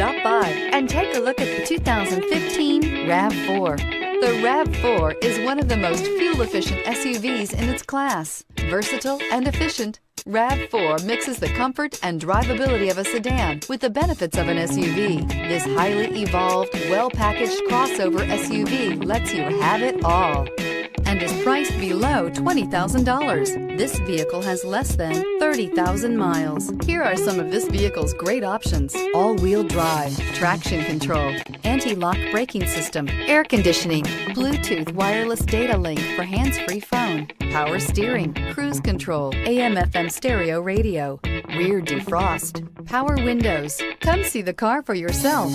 Stop by and take a look at the 2015 RAV4. The RAV4 is one of the most fuel-efficient SUVs in its class. Versatile and efficient, RAV4 mixes the comfort and drivability of a sedan with the benefits of an SUV. This highly evolved, well-packaged crossover SUV lets you have it all and is priced below $20,000. This vehicle has less than 30,000 miles. Here are some of this vehicle's great options: all-wheel drive, traction control, anti-lock braking system, air conditioning, Bluetooth wireless data link for hands-free phone, power steering, cruise control, AM/FM stereo radio, rear defrost, power windows. Come see the car for yourself.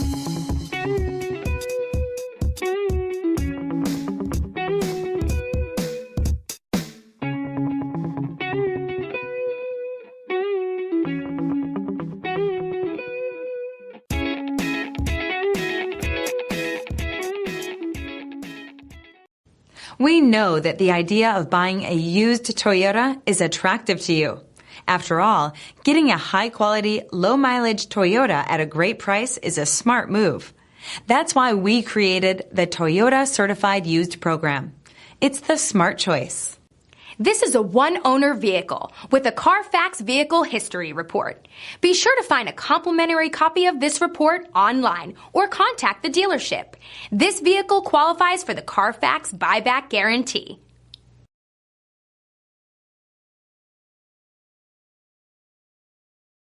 We know that the idea of buying a used Toyota is attractive to you. After all, getting a high-quality, low-mileage Toyota at a great price is a smart move. That's why we created the Toyota Certified Used Program. It's the smart choice. This is a one-owner vehicle with a Carfax Vehicle History Report. Be sure to find a complimentary copy of this report online or contact the dealership. This vehicle qualifies for the Carfax Buyback Guarantee.